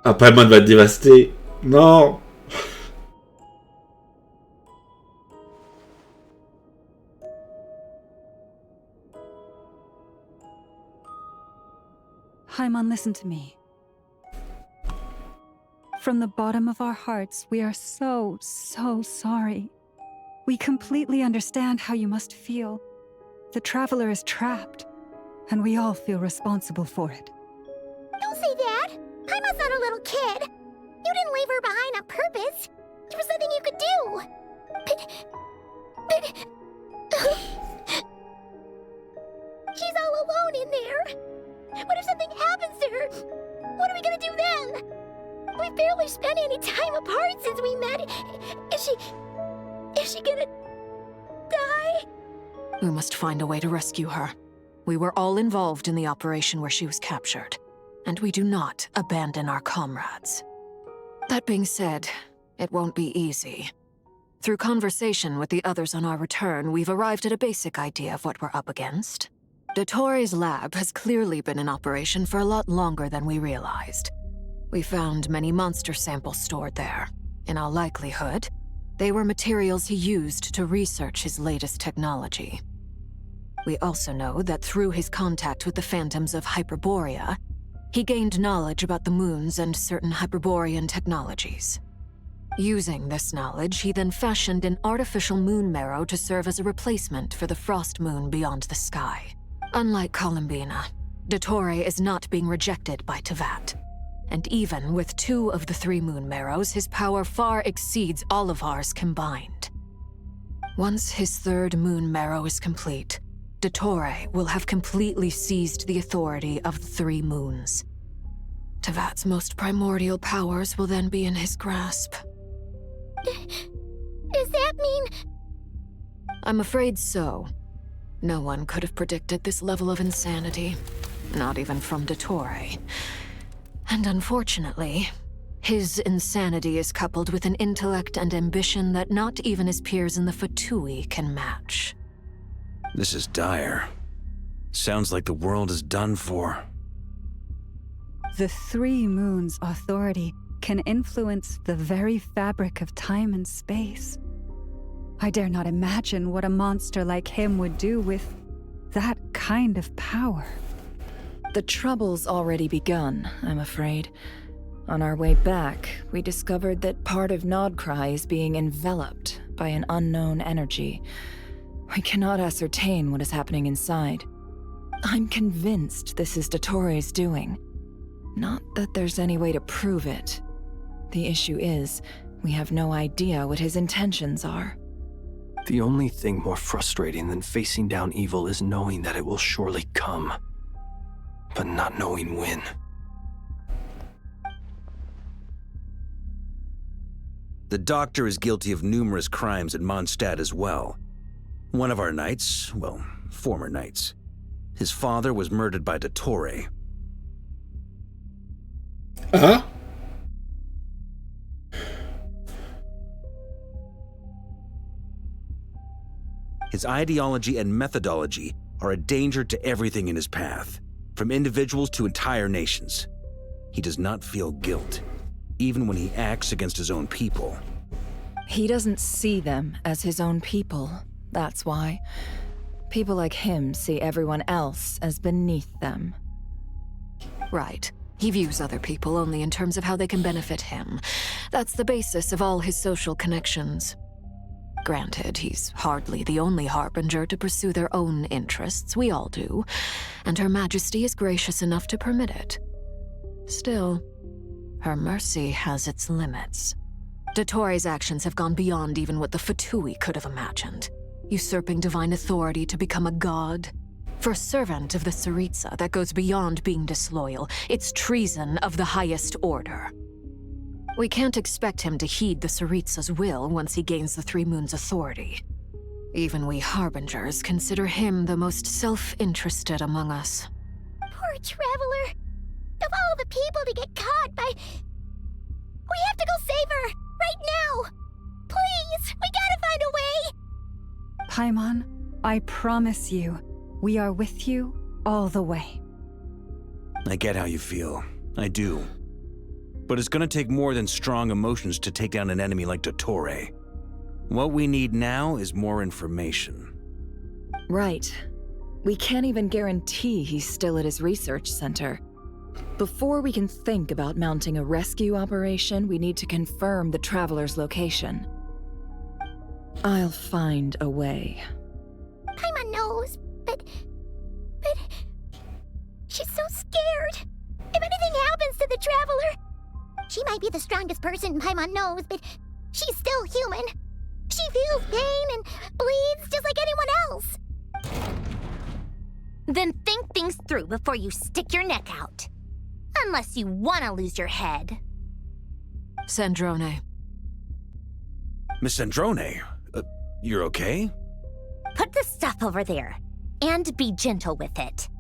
Paimon va être dévasté. Non. Paimon, listen to me. From the bottom of our hearts, we are so sorry. We completely understand how you must feel. The traveler is trapped, and we all feel responsible for it. Don't say that! Paimon's not a little kid! You didn't leave her behind on purpose! There was nothing you could do! But... She's all alone in there! What if something happens to her? What are we gonna do then? We've barely spent any time apart since we met. Is she gonna... die? We must find a way to rescue her. We were all involved in the operation where she was captured, and we do not abandon our comrades. That being said, it won't be easy. Through conversation with the others on our return, we've arrived at a basic idea of what we're up against. Dottore's lab has clearly been in operation for a lot longer than we realized. We found many monster samples stored there. In all likelihood, they were materials he used to research his latest technology. We also know that through his contact with the phantoms of Hyperborea, he gained knowledge about the moons and certain Hyperborean technologies. Using this knowledge, he then fashioned an artificial moon marrow to serve as a replacement for the frost moon beyond the sky. Unlike Columbina, Dottore is not being rejected by Teyvat. And even with 2 of the 3 moon marrows, his power far exceeds all of ours combined. Once his 3rd moon marrow is complete, Dottore will have completely seized the authority of the 3 moons. Teyvat's most primordial powers will then be in his grasp. Does that mean... I'm afraid so. No one could have predicted this level of insanity. Not even from Dottore. And unfortunately, his insanity is coupled with an intellect and ambition that not even his peers in the Fatui can match. This is dire. Sounds like the world is done for. The 3 moons' authority can influence the very fabric of time and space. I dare not imagine what a monster like him would do with that kind of power. The trouble's already begun, I'm afraid. On our way back, we discovered that part of Nodcry is being enveloped by an unknown energy. We cannot ascertain what is happening inside. I'm convinced this is Dottore's doing. Not that there's any way to prove it. The issue is, we have no idea what his intentions are. The only thing more frustrating than facing down evil is knowing that it will surely come, but not knowing when. The Doctor is guilty of numerous crimes at Mondstadt as well. One of our knights, well, former knights. His father was murdered by Dottore. Huh? His ideology and methodology are a danger to everything in his path, from individuals to entire nations. He does not feel guilt, even when he acts against his own people. He doesn't see them as his own people, that's why. People like him see everyone else as beneath them. Right. He views other people only in terms of how they can benefit him. That's the basis of all his social connections. Granted, he's hardly the only harbinger to pursue their own interests. We all do. And Her Majesty is gracious enough to permit it. Still, her mercy has its limits. Dottore's actions have gone beyond even what the Fatui could have imagined. Usurping divine authority to become a god. For a servant of the Tsaritsa, that goes beyond being disloyal. It's treason of the highest order. We can't expect him to heed the Tsaritsa's will once he gains the 3 moons' authority. Even we harbingers consider him the most self-interested among us. Poor traveler. Of all the people to get caught by... We have to go save her! Right now! Please! We gotta find a way! Paimon, I promise you, we are with you all the way. I get how you feel. I do. but it's gonna take more than strong emotions to take down an enemy like Dottore. What we need now is more information. Right. We can't even guarantee he's still at his research center. Before we can think about mounting a rescue operation, we need to confirm the Traveler's location. I'll find a way. Paimon knows, but she's so scared. If anything happens to the Traveler, she might be the strongest person Paimon knows, but she's still human. She feels pain and bleeds just like anyone else. Then think things through before you stick your neck out. Unless you want to lose your head. Sandrone. Miss Sandrone, you're okay? Put the stuff over there, and be gentle with it.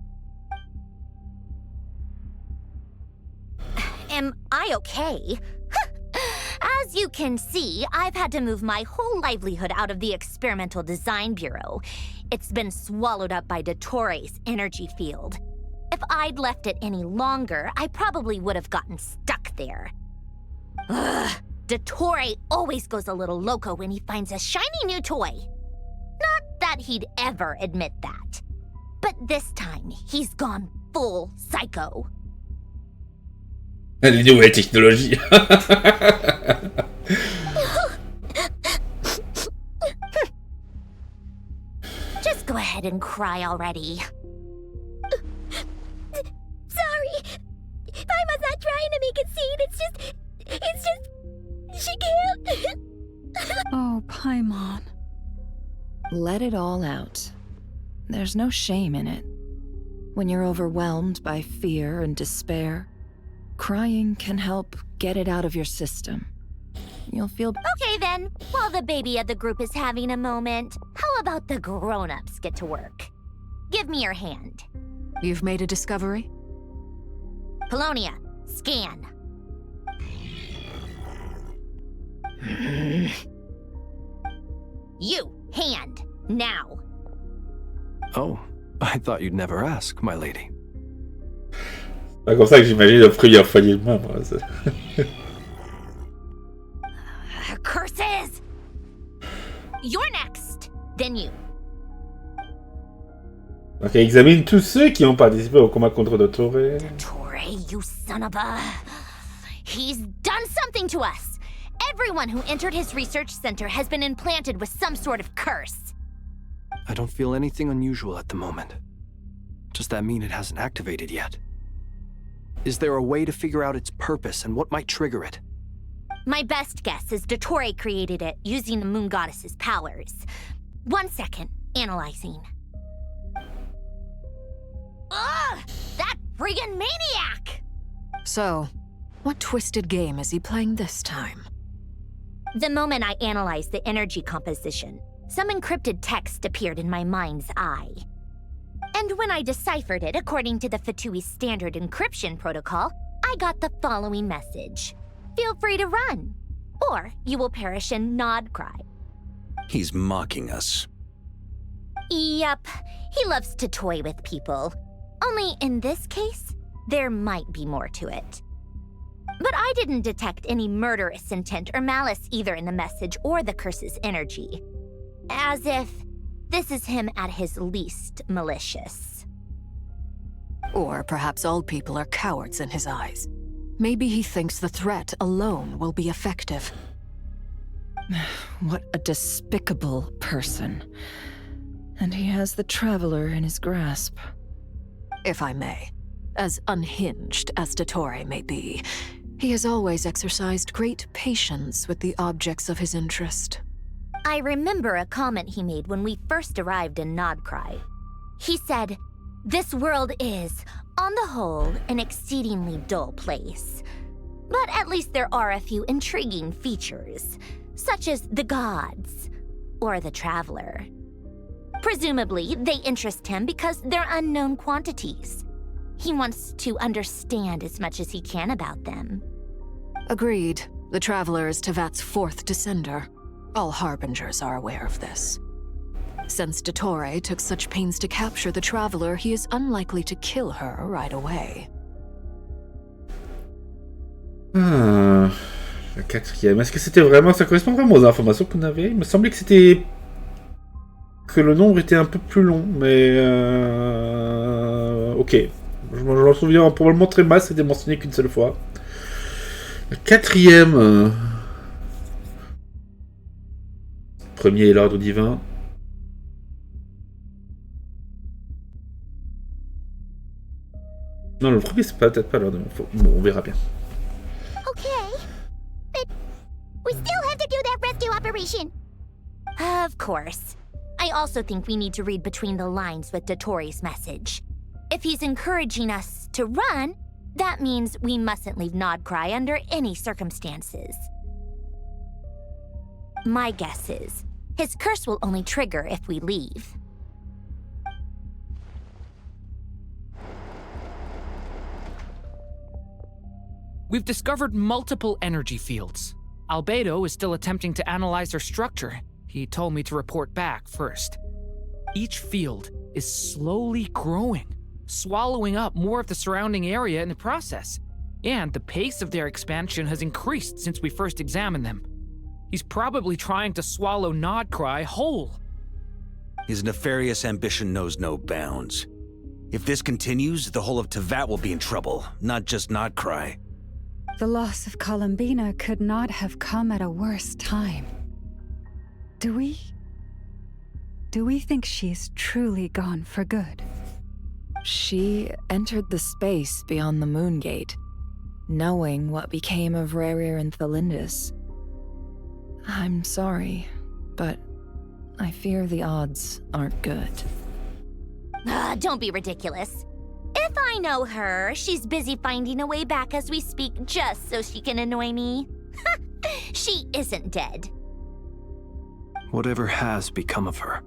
Am I okay? As you can see, I've had to move my whole livelihood out of the Experimental Design Bureau. It's been swallowed up by Dottore's energy field. If I'd left it any longer, I probably would have gotten stuck there. Ugh, Dottore always goes a little loco when he finds a shiny new toy. Not that he'd ever admit that. But this time, he's gone full psycho. Les nouvelles technologies. Just go ahead and cry already. Sorry. Paimon's not trying to make it scene. It's just, she can't. Oh, Paimon. Let it all out. There's no shame in it. When you're overwhelmed by fear and despair, crying can help get it out of your system. You'll feel... Okay then, while the baby of the group is having a moment, how about the grown-ups get to work? Give me your hand. You've made a discovery? Polonia, scan. You, hand, now. Oh, I thought you'd never ask, my lady. C'est comme ça que j'imagine Offres y envoyer le main, moi. Curses! You're next, then you. Donc, elle examine tous ceux qui ont participé au combat contre Dottore. Dottore, you son of a... He's done something to us! Everyone who entered his research center has been implanted with some sort of curse. I don't feel anything unusual at the moment. Does that mean it hasn't activated yet? Is there a way to figure out its purpose and what might trigger it? My best guess is Dottore created it using the Moon Goddess's powers. 1 second, analyzing. Ugh! That friggin' maniac! So, what twisted game is he playing this time? The moment I analyzed the energy composition, some encrypted text appeared in my mind's eye. And when I deciphered it according to the Fatui standard encryption protocol, I got the following message. Feel free to run, or you will perish in nod cry. He's mocking us. Yep, he loves to toy with people. Only in this case, there might be more to it. But I didn't detect any murderous intent or malice either in the message or the curse's energy. As if this is him at his least malicious. Or perhaps all people are cowards in his eyes. Maybe he thinks the threat alone will be effective. What a despicable person. And he has the Traveler in his grasp. If I may, as unhinged as Dottore may be, he has always exercised great patience with the objects of his interest. I remember a comment he made when we first arrived in Nodcry. He said, "This world is, on the whole, an exceedingly dull place. But at least there are a few intriguing features, such as the gods, or the Traveler. Presumably, they interest him because they're unknown quantities. He wants to understand as much as he can about them." Agreed. The Traveler is Tevat's fourth descender. All Harbingers are aware of this. Since Dottore took such pains to capture the Traveler, he is unlikely to kill her right away. Ah, la quatrième. Est-ce que c'était vraiment... Ça correspond vraiment aux informations qu'on avait? Il me semblait que c'était... Que le nombre était un peu plus long, mais... Ok. Je m'en souviens probablement très mal, c'était mentionné qu'une seule fois. La quatrième... Premier est l'ordre divin. Non, le premier, c'est peut-être pas l'ordre. Bon, on verra bien. Okay, but we still have to do that rescue operation. Of course. I also think we need to read between the lines with Dottore's message. If he's encouraging us to run, that means we mustn't leave Nodcry under any circumstances. My guess is, his curse will only trigger if we leave. We've discovered multiple energy fields. Albedo is still attempting to analyze their structure. He told me to report back first. Each field is slowly growing, swallowing up more of the surrounding area in the process. And the pace of their expansion has increased since we first examined them. He's probably trying to swallow Nodcry whole. His nefarious ambition knows no bounds. If this continues, the whole of Tevat will be in trouble, not just Nodcry. The loss of Columbina could not have come at a worse time. Do we think she's truly gone for good? She entered the space beyond the Moon Gate, knowing what became of Rerir and Thalindus. I'm sorry, but I fear the odds aren't good. Don't be ridiculous. If I know her, she's busy finding a way back as we speak just so she can annoy me. She isn't dead. Whatever has become of her,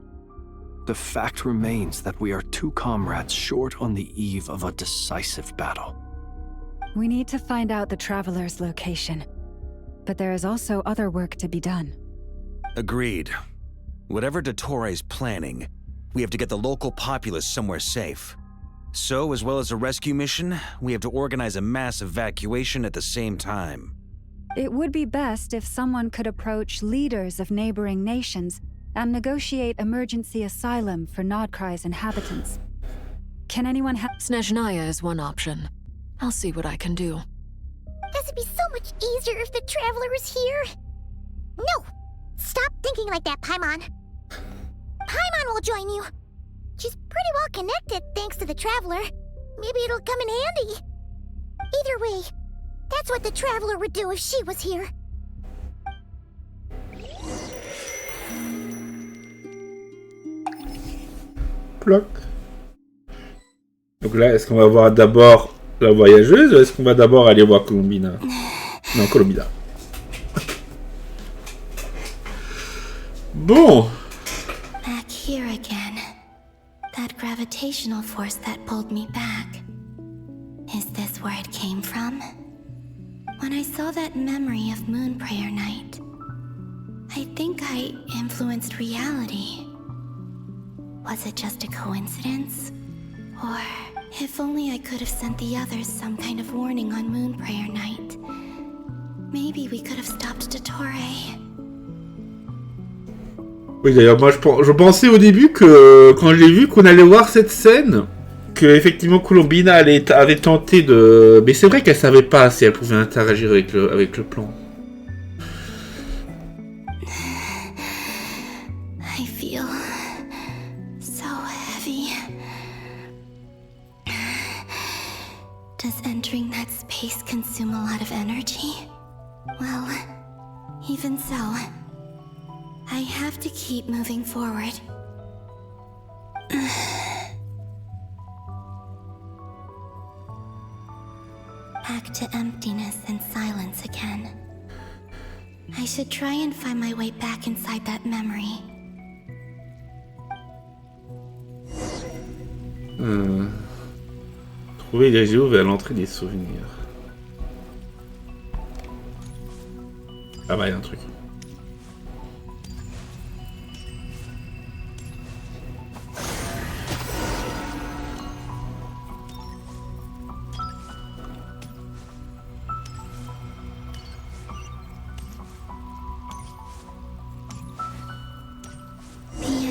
the fact remains that we are two comrades short on the eve of a decisive battle. We need to find out the Traveler's location. But there is also other work to be done. Agreed. Whatever Dottore's planning, we have to get the local populace somewhere safe. So, as well as a rescue mission, we have to organize a mass evacuation at the same time. It would be best if someone could approach leaders of neighboring nations and negotiate emergency asylum for Nodcry's inhabitants. Can anyone help? Snezhnaya is one option. I'll see what I can do. This would be so much easier if the Traveler was here. No! Stop thinking like that, Paimon. Paimon will join you. She's pretty well connected thanks to the Traveler. Maybe it'll come in handy. Either way, that's what the Traveler would do if she was here. Ploc. Donc là, est-ce qu'on va voir d'abord la voyageuse ou est-ce qu'on va d'abord aller voir Columbina? Non, Columbina. Bon. Back here again. That gravitational force that pulled me back. Is this where it came from? When I saw that memory of Moon Prayer Night, I think I influenced reality. Was it just a coincidence? Or if only I could have sent the others some kind of warning on Moon Prayer Night. Maybe we could have stopped Dottore. Oui, d'ailleurs, moi, je pensais au début que, quand j'ai vu qu'on allait voir cette scène, que effectivement Columbina avait tenté de... Mais c'est vrai qu'elle savait pas si elle pouvait interagir avec le plan. I feel so heavy. Does entering that space consume a lot of energy? Well, even so, I have to keep moving forward. Back to emptiness and silence again. I should try and find my way back inside that memory. Trouver les géos vers l'entrée des souvenirs. Ah bah, il y a un truc.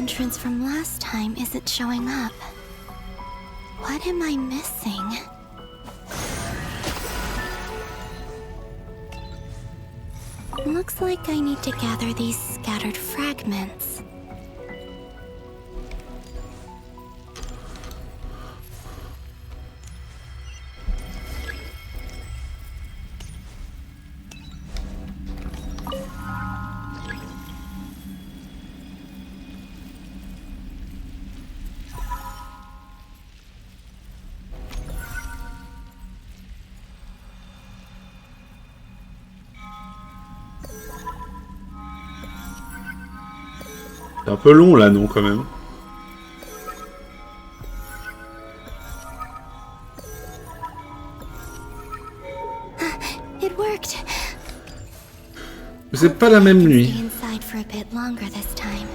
entrance from last time isn't showing up. What am I missing? Looks like I need to gather these scattered fragments. C'est un peu long là, non, quand même. It worked. Mais c'est pas la même nuit. Stay inside for a bit longer this time.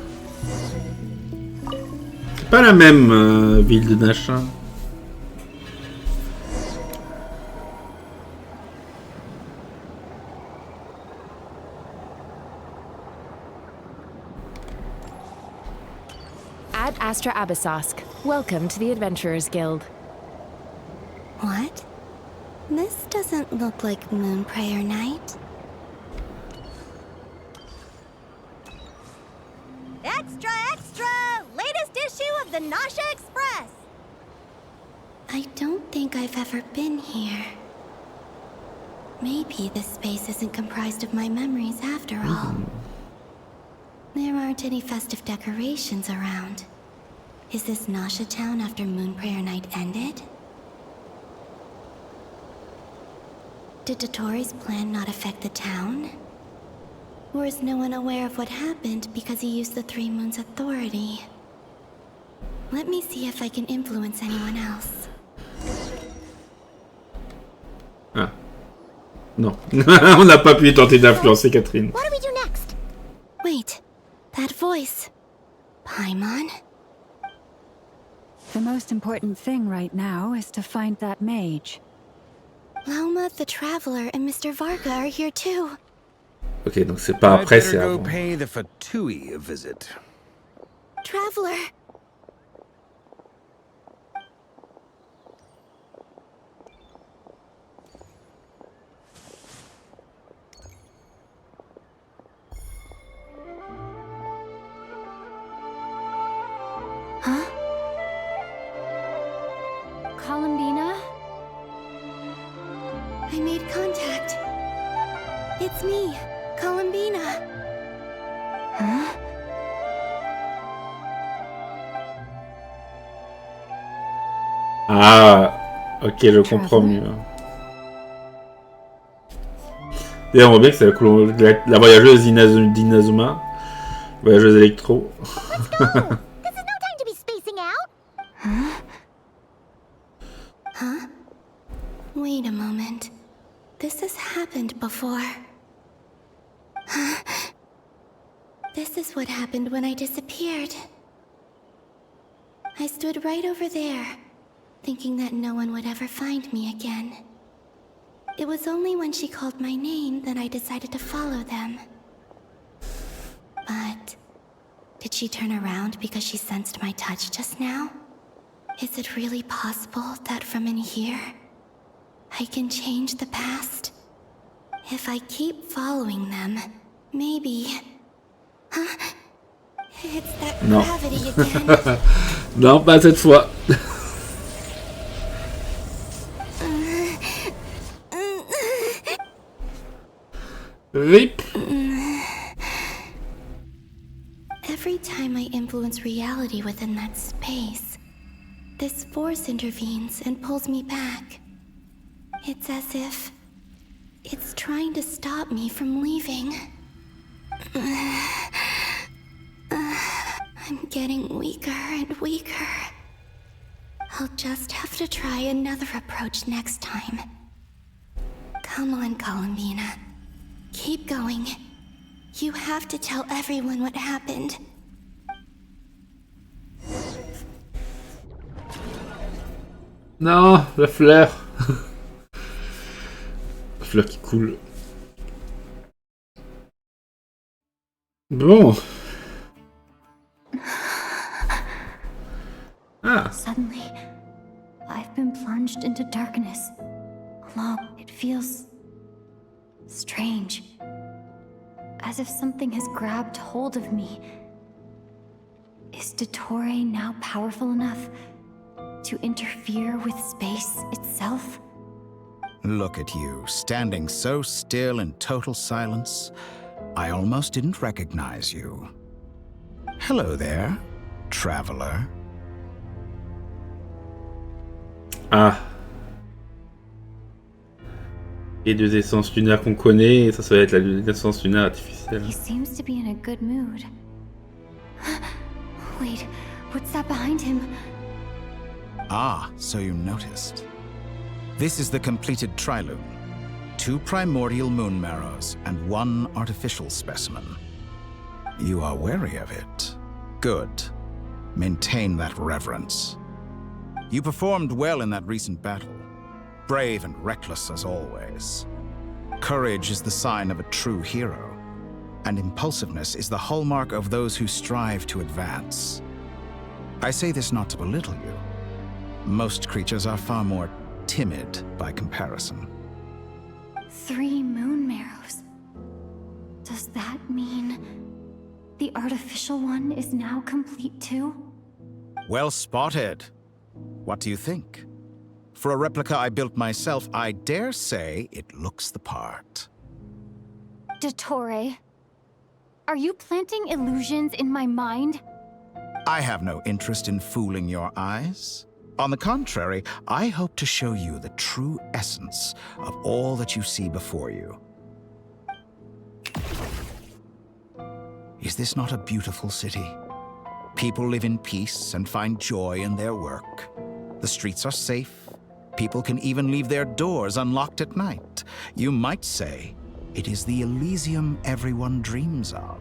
C'est pas la même ville de Nashin. Ad Astra Abyssosk. Welcome to the Adventurers Guild. What? This doesn't look like Moon Prayer Night. Extra, extra! Latest issue of the Nasha Express! I don't think I've ever been here. Maybe this space isn't comprised of my memories after all. There aren't any festive decorations around. Is this Nasha town after Moon Prayer Night ended? Did Dottore's plan not affect the town? Or is no one aware of what happened because he used the Three Moons' authority? Let me see if I can influence anyone else. Ah. Non. On n'a pas pu tenter d'influencer Catherine. What do we do next? Wait, that voice. Paimon? The most important thing right now is to find that mage. Lauma the Traveler and Mr. Varga are here too. Ok, donc c'est pas après, c'est avant. Pay the Fatui a visit. Traveler! Huh? Columbina? I made contact. It's me, Columbina. Huh? Ah, ok, je comprends mieux. D'ailleurs, on voit bien que c'est la voyageuse d'Inazuma. Voyageuse électro. Let's go! This is no time to be spacing out! Huh? Huh? Wait a moment. This has happened before. This is what happened when I disappeared. I stood right over there, thinking that no one would ever find me again. It was only when she called my name that I decided to follow them. But did she turn around because she sensed my touch just now? Is it really possible that from in here, I can change the past? If I keep following them, maybe... Huh? It's that Non. gravity again. Non, pas cette fois. RIP. Every time I influence reality within that space, this force intervenes and pulls me back. It's as if it's trying to stop me from leaving. I'm getting weaker and weaker. I'll just have to try another approach next time. Come on, Columbina. Keep going. You have to tell everyone what happened. Non, la fleur. La fleur qui coule. Bon. Ah. Suddenly, I've been plunged into darkness. Alone, it feels strange. As if something has grabbed hold of me. Is Dottore now powerful enough to interfere with space itself? Look at you, standing so still in total silence. I almost didn't recognize you. Hello there, traveler. Ah. Les deux essences lunaires qu'on connaît, et ça va être l'essence lunaire artificielle. He seems to be in a good mood. Wait, what's that behind him? Ah, so you noticed. This is the completed trilune. 2 primordial moon marrows and 1 artificial specimen. You are wary of it. Good. Maintain that reverence. You performed well in that recent battle. Brave and reckless as always. Courage is the sign of a true hero, and impulsiveness is the hallmark of those who strive to advance. I say this not to belittle you. Most creatures are far more timid by comparison. 3 moon marrows. Does that mean the artificial one is now complete too? Well spotted. What do you think? For a replica I built myself, I dare say it looks the part. Dottore, are you planting illusions in my mind? I have no interest in fooling your eyes. On the contrary, I hope to show you the true essence of all that you see before you. Is this not a beautiful city? People live in peace and find joy in their work. The streets are safe. People can even leave their doors unlocked at night. You might say it is the Elysium everyone dreams of.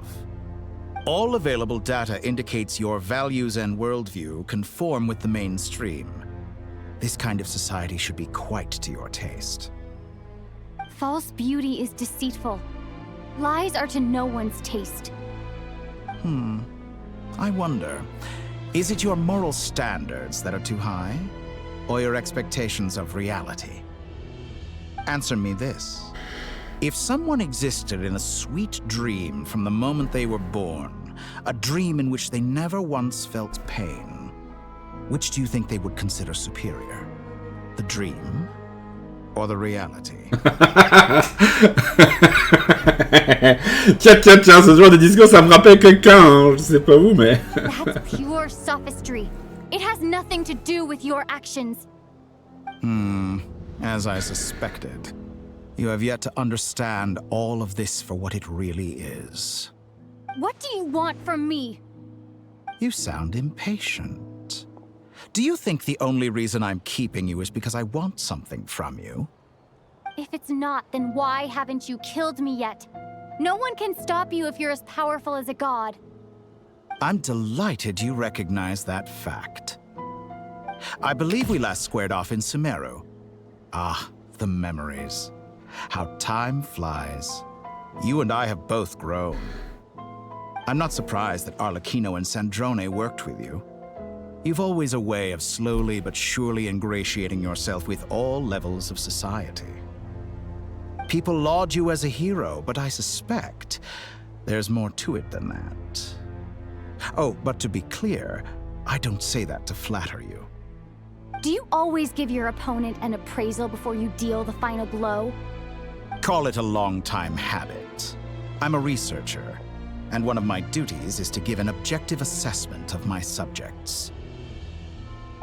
All available data indicates your values and worldview conform with the mainstream. This kind of society should be quite to your taste. False beauty is deceitful. Lies are to no one's taste. I wonder, is it your moral standards that are too high? Or your expectations of reality? Answer me this. If someone existed in a sweet dream from the moment they were born, a dream in which they never once felt pain, which do you think they would consider superior? The dream or the reality? Tiens, ce genre de discours, ça me rappelle quelqu'un, hein. Je sais pas vous, mais... That's pure sophistry. It has nothing to do with your actions. As I suspected. You have yet to understand all of this for what it really is. What do you want from me? You sound impatient. Do you think the only reason I'm keeping you is because I want something from you? If it's not, then why haven't you killed me yet? No one can stop you if you're as powerful as a god. I'm delighted you recognize that fact. I believe we last squared off in Sumeru. Ah, the memories. How time flies. You and I have both grown. I'm not surprised that Arlecchino and Sandrone worked with you. You've always a way of slowly but surely ingratiating yourself with all levels of society. People laud you as a hero, but I suspect there's more to it than that. Oh, but to be clear, I don't say that to flatter you. Do you always give your opponent an appraisal before you deal the final blow? Call it a long-time habit. I'm a researcher, and one of my duties is to give an objective assessment of my subjects.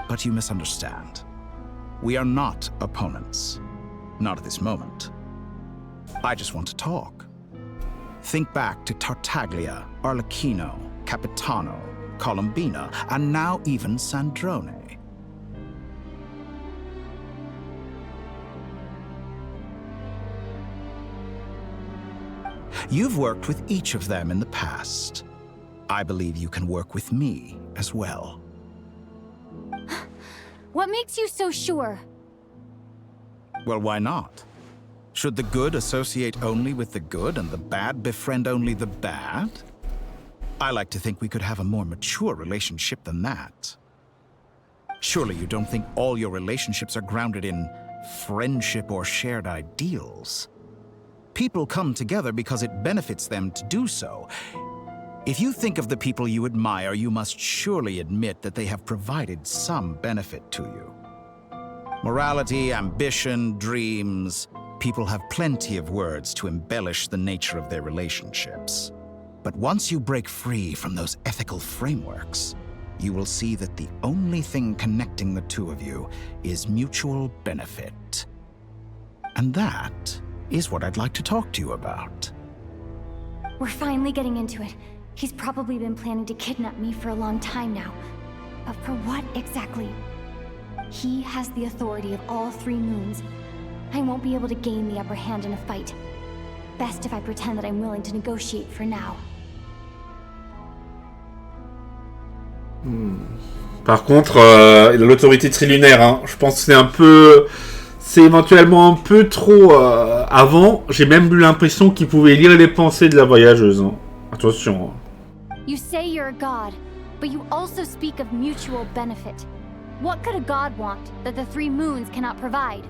But you misunderstand. We are not opponents. Not at this moment. I just want to talk. Think back to Tartaglia, Arlecchino, Capitano, Colombina, and now even Sandrone. You've worked with each of them in the past. I believe you can work with me as well. What makes you so sure? Well, why not? Should the good associate only with the good and the bad befriend only the bad? I like to think we could have a more mature relationship than that. Surely you don't think all your relationships are grounded in friendship or shared ideals. People come together because it benefits them to do so. If you think of the people you admire, you must surely admit that they have provided some benefit to you. Morality, ambition, dreams. People have plenty of words to embellish the nature of their relationships. But once you break free from those ethical frameworks, you will see that the only thing connecting the two of you is mutual benefit. And that is what I'd like to talk to you about. We're finally getting into it. He's probably been planning to kidnap me for a long time now. But for what exactly? He has the authority of all 3 moons. I won't be able to gain the upper hand in a fight. Best if I pretend that I'm willing to negotiate for now. Par contre, il a l'autorité trilunaire, hein. Je pense que c'est un peu... C'est éventuellement un peu trop... Avant, j'ai même eu l'impression qu'il pouvait lire les pensées de la voyageuse. Hein. Attention. You say you're a god, but you also speak of mutual benefit. What could a god want that the 3 moons cannot provide?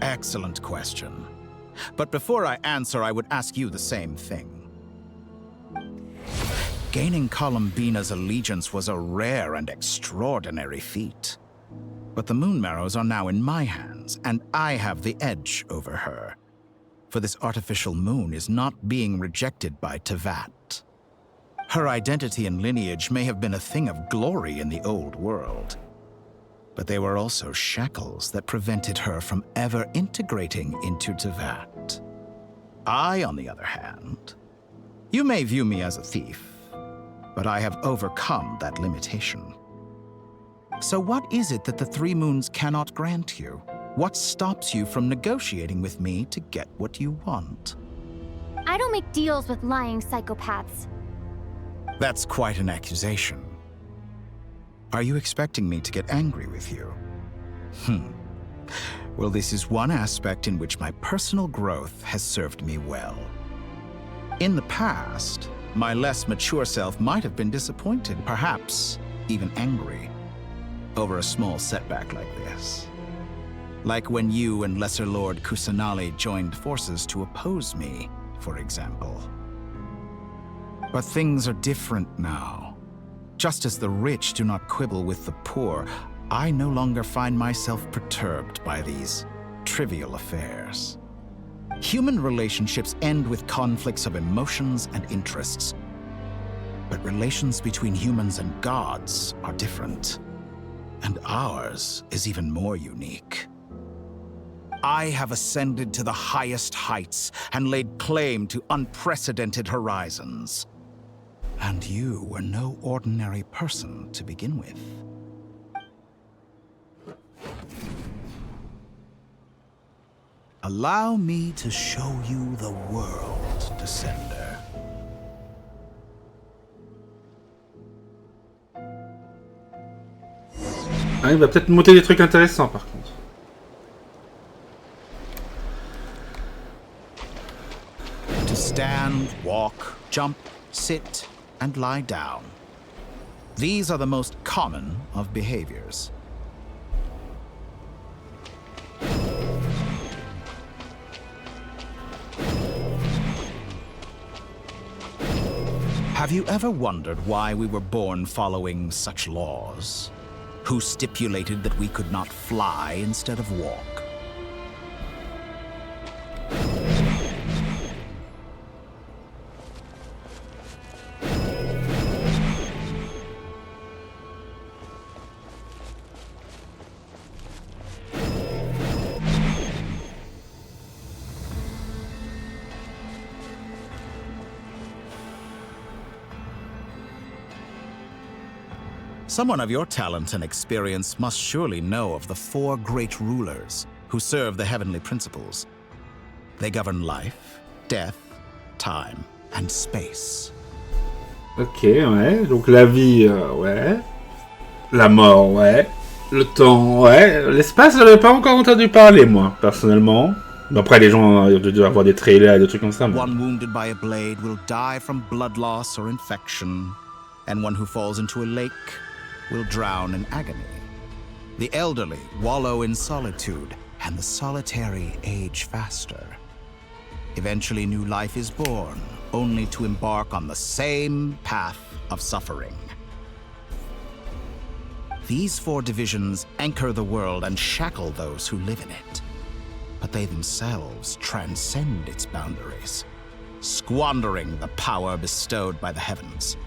Excellent question. But before I answer, I would ask you the same thing. Gaining Columbina's allegiance was a rare and extraordinary feat. But the Moon Marrows are now in my hands, and I have the edge over her. For this artificial moon is not being rejected by Tevat. Her identity and lineage may have been a thing of glory in the old world. But they were also shackles that prevented her from ever integrating into Tevat. I, on the other hand, you may view me as a thief, but I have overcome that limitation. So what is it that the 3 moons cannot grant you? What stops you from negotiating with me to get what you want? I don't make deals with lying psychopaths. That's quite an accusation. Are you expecting me to get angry with you? Well, this is one aspect in which my personal growth has served me well. In the past, my less mature self might have been disappointed, perhaps even angry, over a small setback like this. Like when you and Lesser Lord Kusanali joined forces to oppose me, for example. But things are different now. Just as the rich do not quibble with the poor, I no longer find myself perturbed by these trivial affairs. Human relationships end with conflicts of emotions and interests. But relations between humans and gods are different. And ours is even more unique. I have ascended to the highest heights and laid claim to unprecedented horizons. And you were no ordinary person to begin with. Allow me to show you the world, Descender. Ah, il va peut-être monter des trucs intéressants par contre. To stand, walk, jump, sit, and lie down. These are the most common of behaviors. Have you ever wondered why we were born following such laws? Who stipulated that we could not fly instead of walk? Someone of your talent and experience must surely know of the 4 great rulers who serve the heavenly principles. They govern life, death, time, and space. Ok, ouais. Donc la vie, ouais. La mort, ouais. Le temps, ouais. L'espace, j'avais pas encore entendu parler, moi, personnellement. Après, les gens doivent avoir des trailers et des trucs comme ça. Mais... One wounded by a blade will die from blood loss or infection, and one who falls into a lake will drown in agony. The elderly wallow in solitude, and the solitary age faster. Eventually, new life is born, only to embark on the same path of suffering. These 4 divisions anchor the world and shackle those who live in it. But they themselves transcend its boundaries, squandering the power bestowed by the heavens.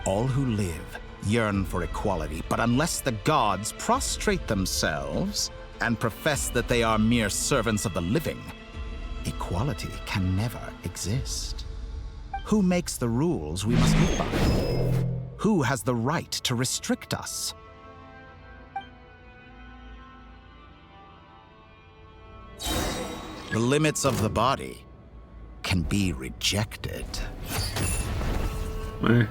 All who live yearn for equality, but unless the gods prostrate themselves and profess that they are mere servants of the living, equality can never exist. Who makes the rules we must live by? Who has the right to restrict us? The limits of the body can be rejected. Ouais.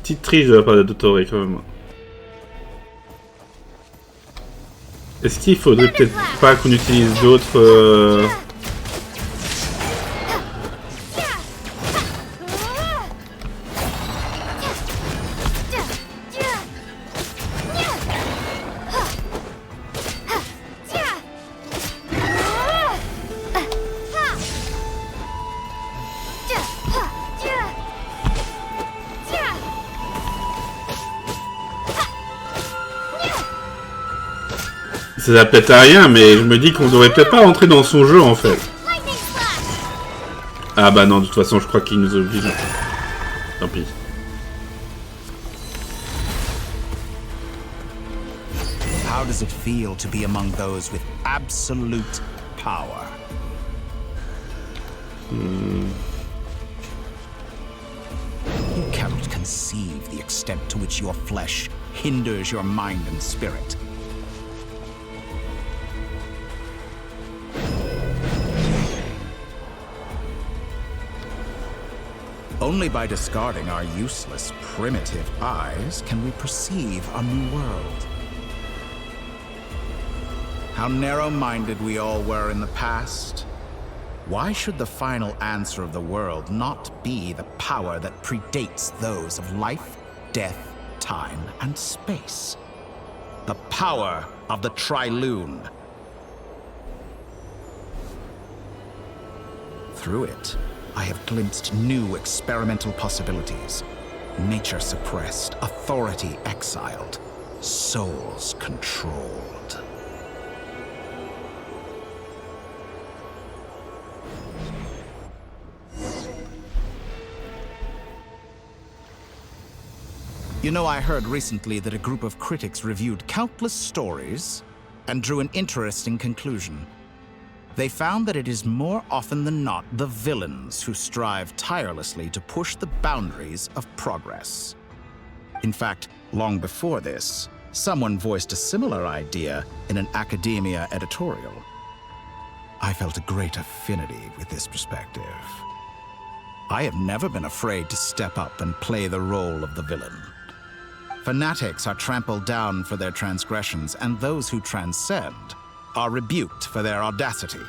Petite triche de la part de Dottore quand même. Est-ce qu'il faudrait peut-être pas qu'on utilise d'autres Ça va peut-être à rien, mais je me dis qu'on devrait peut-être pas rentrer dans son jeu en fait. Ah bah non, de toute façon, je crois qu'il nous oblige. Tant pis. How does it feel to be among those with absolute power? You cannot conceive the extent to which your flesh hinders your mind and spirit. Only by discarding our useless, primitive eyes can we perceive a new world. How narrow-minded we all were in the past. Why should the final answer of the world not be the power that predates those of life, death, time, and space? The power of the Trilune. Through it, I have glimpsed new experimental possibilities. Nature suppressed, authority exiled, souls controlled. You know, I heard recently that a group of critics reviewed countless stories and drew an interesting conclusion. They found that it is more often than not the villains who strive tirelessly to push the boundaries of progress. In fact, long before this, someone voiced a similar idea in an academia editorial. I felt a great affinity with this perspective. I have never been afraid to step up and play the role of the villain. Fanatics are trampled down for their transgressions, and those who transcend are rebuked for their audacity.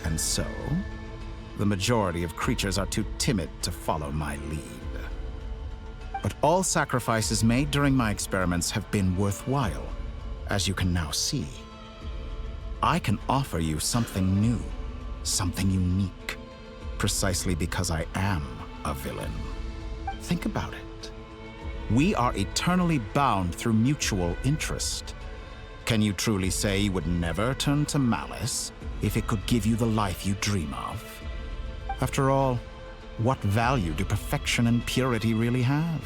And so, the majority of creatures are too timid to follow my lead. But all sacrifices made during my experiments have been worthwhile, as you can now see. I can offer you something new, something unique, precisely because I am a villain. Think about it. We are eternally bound through mutual interest. Can you truly say you would never turn to malice if it could give you the life you dream of? After all, what value do perfection and purity really have?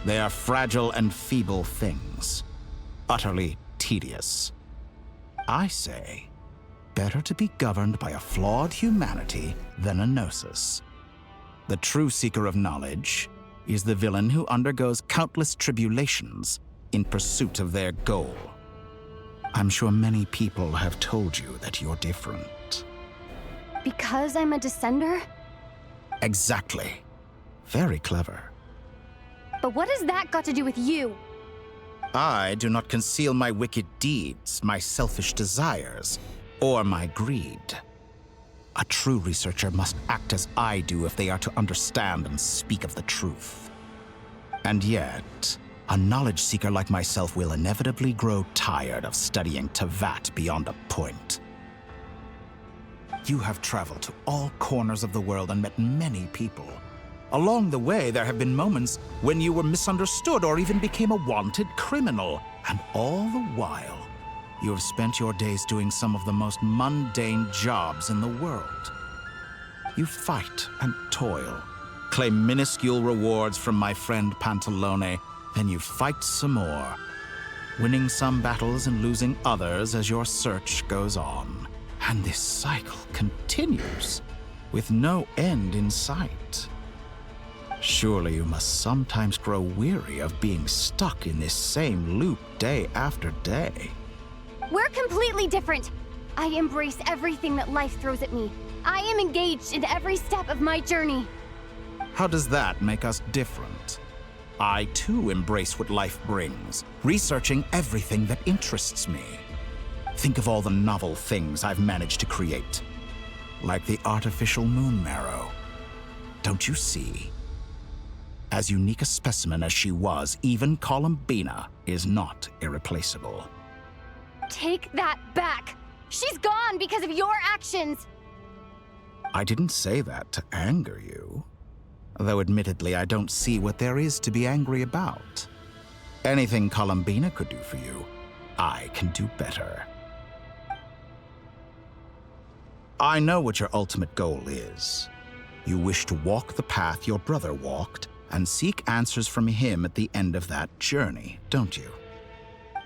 They are fragile and feeble things, utterly tedious. I say, better to be governed by a flawed humanity than a gnosis. The true seeker of knowledge is the villain who undergoes countless tribulations in pursuit of their goal. I'm sure many people have told you that you're different. Because I'm a descender? Exactly. Very clever. But what has that got to do with you? I do not conceal my wicked deeds, my selfish desires, or my greed. A true researcher must act as I do if they are to understand and speak of the truth. And yet, a knowledge seeker like myself will inevitably grow tired of studying Tevat beyond a point. You have traveled to all corners of the world and met many people. Along the way, there have been moments when you were misunderstood or even became a wanted criminal. And all the while, you have spent your days doing some of the most mundane jobs in the world. You fight and toil, claim minuscule rewards from my friend Pantalone, then you fight some more, winning some battles and losing others as your search goes on. And this cycle continues, with no end in sight. Surely you must sometimes grow weary of being stuck in this same loop day after day. We're completely different. I embrace everything that life throws at me. I am engaged in every step of my journey. How does that make us different? I too embrace what life brings, researching everything that interests me. Think of all the novel things I've managed to create, like the artificial moon marrow. Don't you see? As unique a specimen as she was, even Columbina is not irreplaceable. Take that back! She's gone because of your actions! I didn't say that to anger you. Though admittedly, I don't see what there is to be angry about. Anything Columbina could do for you, I can do better. I know what your ultimate goal is. You wish to walk the path your brother walked and seek answers from him at the end of that journey, don't you?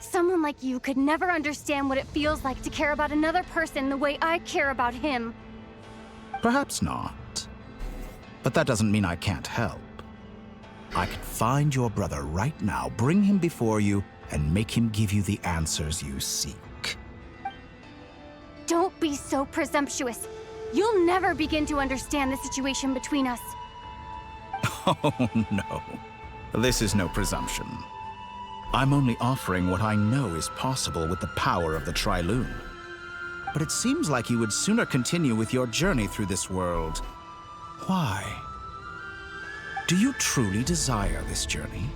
Someone like you could never understand what it feels like to care about another person the way I care about him. Perhaps not. But that doesn't mean I can't help. I can find your brother right now, bring him before you, and make him give you the answers you seek. Don't be so presumptuous. You'll never begin to understand the situation between us. Oh, no. This is no presumption. I'm only offering what I know is possible with the power of the Trilune. But it seems like you would sooner continue with your journey through this world. Why? Do you truly desire this journey?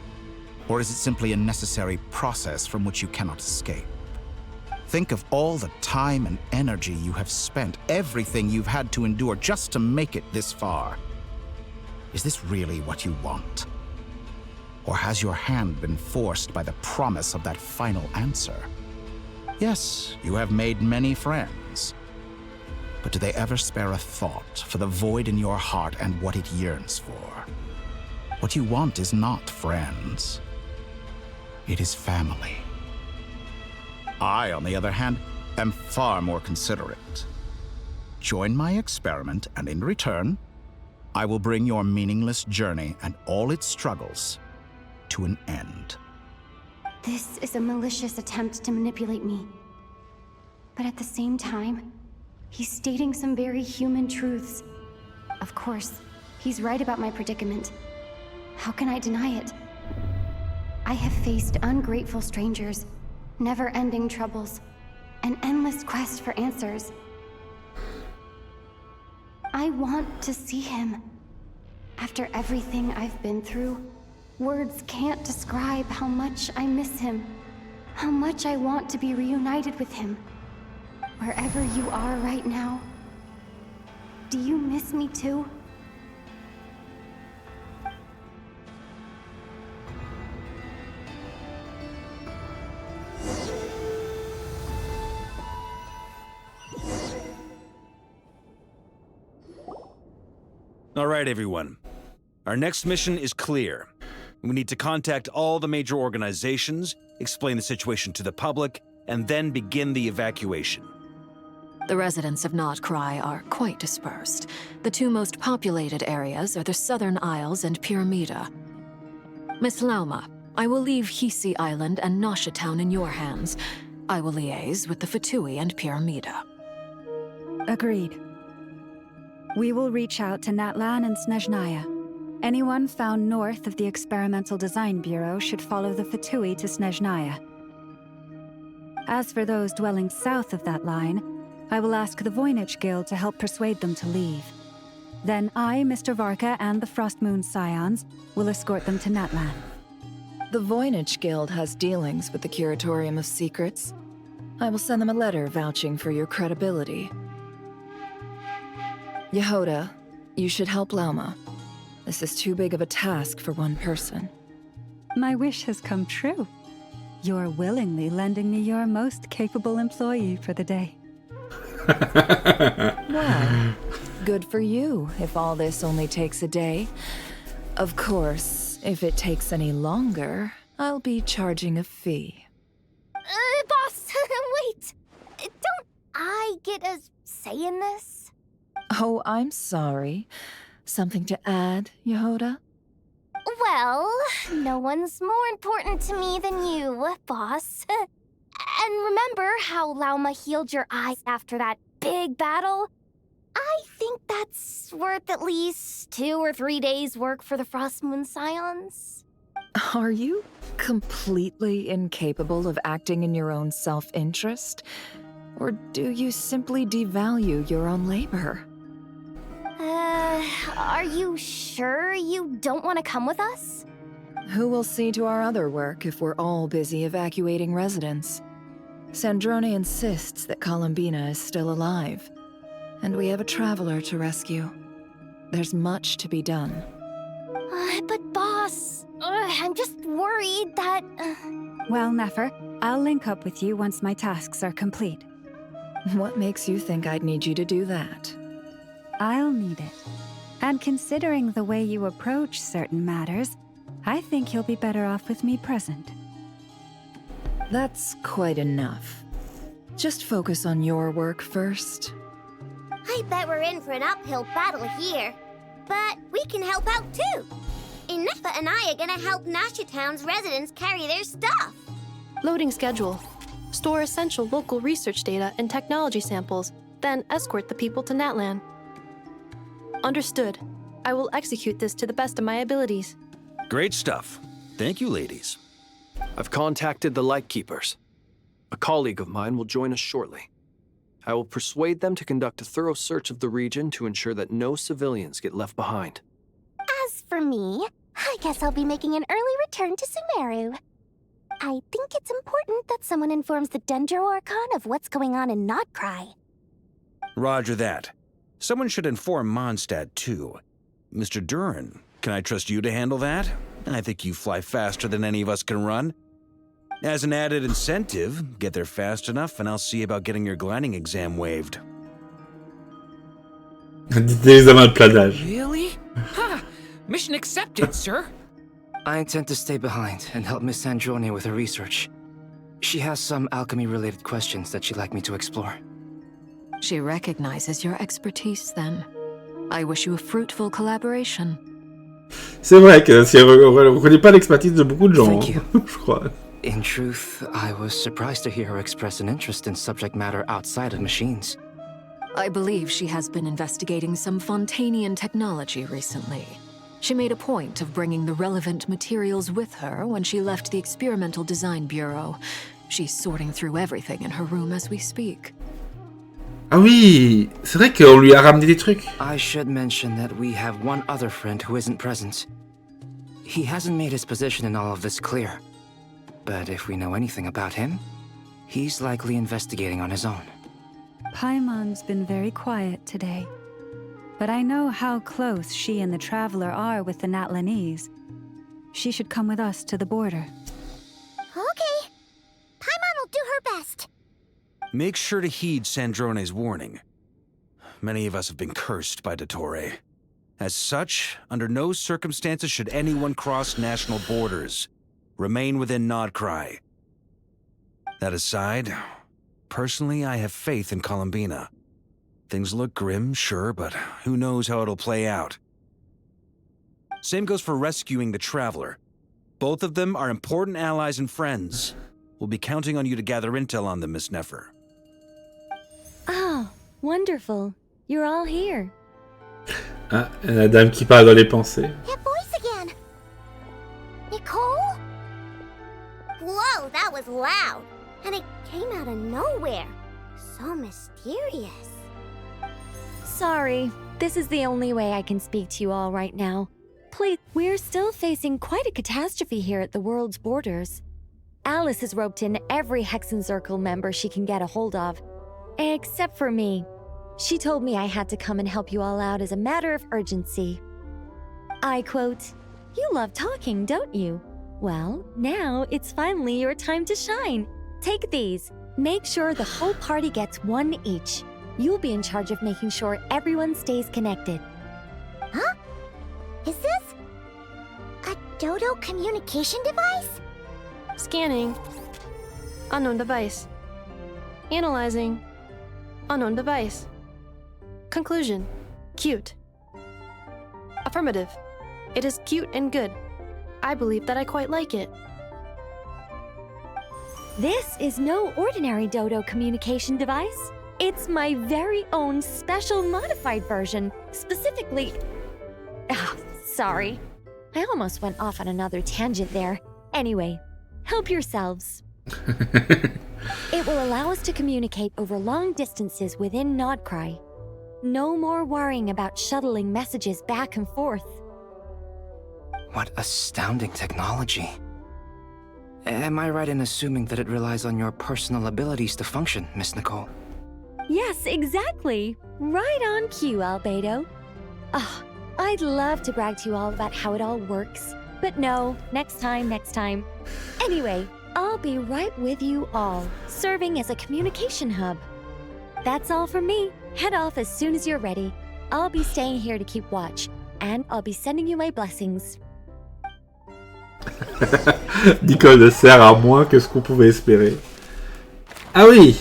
Or is it simply a necessary process from which you cannot escape? Think of all the time and energy you have spent, everything you've had to endure just to make it this far. Is this really what you want? Or has your hand been forced by the promise of that final answer? Yes, you have made many friends. But do they ever spare a thought for the void in your heart and what it yearns for? What you want is not friends. It is family. I, on the other hand, am far more considerate. Join my experiment, and in return, I will bring your meaningless journey and all its struggles to an end. This is a malicious attempt to manipulate me. But at the same time, he's stating some very human truths. Of course, he's right about my predicament. How can I deny it? I have faced ungrateful strangers, never-ending troubles, an endless quest for answers. I want to see him. After everything I've been through, words can't describe how much I miss him, how much I want to be reunited with him. Wherever you are right now, do you miss me too? All right, everyone. Our next mission is clear. We need to contact all the major organizations, explain the situation to the public, and then begin the evacuation. The residents of Nodcry are quite dispersed. The two most populated areas are the Southern Isles and Pyramida. Miss Lauma, I will leave Hisi Island and Nasha Town in your hands. I will liaise with the Fatui and Pyramida. Agreed. We will reach out to Natlan and Snezhnaya. Anyone found north of the Experimental Design Bureau should follow the Fatui to Snezhnaya. As for those dwelling south of that line, I will ask the Voynich Guild to help persuade them to leave. Then I, Mr. Varka, and the Frostmoon Scions will escort them to Natlan. The Voynich Guild has dealings with the Curatorium of Secrets. I will send them a letter vouching for your credibility. Yehoda, you should help Lauma. This is too big of a task for one person. My wish has come true. You're willingly lending me your most capable employee for the day. Well, good for you if all this only takes a day. Of course, if it takes any longer, I'll be charging a fee. Boss, wait! Don't I get a say in this? Oh, I'm sorry. Something to add, Yehoda? Well, no one's more important to me than you, boss. And remember how Lauma healed your eyes after that big battle? I think that's worth at least 2 or 3 days' work for the Frostmoon Scions. Are you completely incapable of acting in your own self-interest? Or do you simply devalue your own labor? Are you sure you don't want to come with us? Who will see to our other work if we're all busy evacuating residents? Sandrone insists that Columbina is still alive, and we have a traveler to rescue. There's much to be done. But boss, I'm just worried that... Well, Nefer, I'll link up with you once my tasks are complete. What makes you think I'd need you to do that? I'll need it. And considering the way you approach certain matters, I think you'll be better off with me present. That's quite enough. Just focus on your work first. I bet we're in for an uphill battle here. But we can help out too. Inefa and I are gonna help Nasha Town's residents carry their stuff. Loading schedule. Store essential local research data and technology samples, then escort the people to Natlan. Understood. I will execute this to the best of my abilities. Great stuff. Thank you, ladies. I've contacted the Lightkeepers. A colleague of mine will join us shortly. I will persuade them to conduct a thorough search of the region to ensure that no civilians get left behind. As for me, I guess I'll be making an early return to Sumeru. I think it's important that someone informs the Dendro Archon of what's going on in Nodcry. Roger that. Someone should inform Mondstadt, too. Mr. Duran, can I trust you to handle that? I think you fly faster than any of us can run. As an added incentive, get there fast enough and I'll see about getting your gliding exam waived. Des examens de planage. Really? Ha! Mission accepted, sir. I intend to stay behind and help Miss Sandrone with her research. She has some alchemy-related questions that she'd like me to explore. She recognizes your expertise, then. I wish you a fruitful collaboration. C'est vrai que si elle reconnaît pas l'expertise de beaucoup de gens, Thank you. je crois. In truth, I was surprised to hear her express an interest in subject matter outside of machines. I believe she has been investigating some Fontanian technology recently. She made a point of bringing the relevant materials with her when she left the Experimental Design Bureau. She's sorting through everything in her room as we speak. Ah oui, c'est vrai qu'on lui a ramené des trucs. I should mention that we have one other friend who isn't present. He hasn't made his position in all of this clear. But if we know anything about him, he's likely investigating on his own. Paimon's been very quiet today. But I know how close she and the Traveler are with the Natlanese. She should come with us to the border. Okay. Paimon will do her best. Make sure to heed Sandrone's warning. Many of us have been cursed by Dottore. As such, under no circumstances should anyone cross national borders. Remain within Nodcry. That aside, personally, I have faith in Columbina. Things look grim, sure, but who knows how it'll play out. Same goes for rescuing the Traveler. Both of them are important allies and friends. We'll be counting on you to gather intel on them, Miss Nefer. Oh, wonderful. You're all here. Ah, la dame qui parle dans les pensées. If Nicole? Whoa, that was loud. And it came out of nowhere. So mysterious. Sorry, this is the only way I can speak to you all right now. Please, we're still facing quite a catastrophe here at the world's borders. Alice has roped in every Hexen Circle member she can get a hold of. Except for me. She told me I had to come and help you all out as a matter of urgency. I quote, "You love talking, don't you? Well, now it's finally your time to shine. Take these. Make sure the whole party gets one each. You'll be in charge of making sure everyone stays connected." Huh? Is this a Dodo communication device? Scanning. Unknown device. Analyzing. Unknown device. Conclusion. Cute. Affirmative. It is cute and good. I believe that I quite like it. This is no ordinary Dodo communication device. It's my very own special modified version, specifically... sorry. I almost went off on another tangent there. Anyway, help yourselves. It will allow us to communicate over long distances within Nodcry. No more worrying about shuttling messages back and forth. What astounding technology. Am I right in assuming that it relies on your personal abilities to function, Miss Nicole? Yes, exactly. Right on cue, Albedo. I'd love to brag to you all about how it all works. But no, next time. Anyway, I'll be right with you all, serving as a communication hub. That's all from me. Head off as soon as you're ready. I'll be staying here to keep watch, and I'll be sending you my blessings. Nicole sert à moins que ce qu'on pouvait espérer. Ah oui,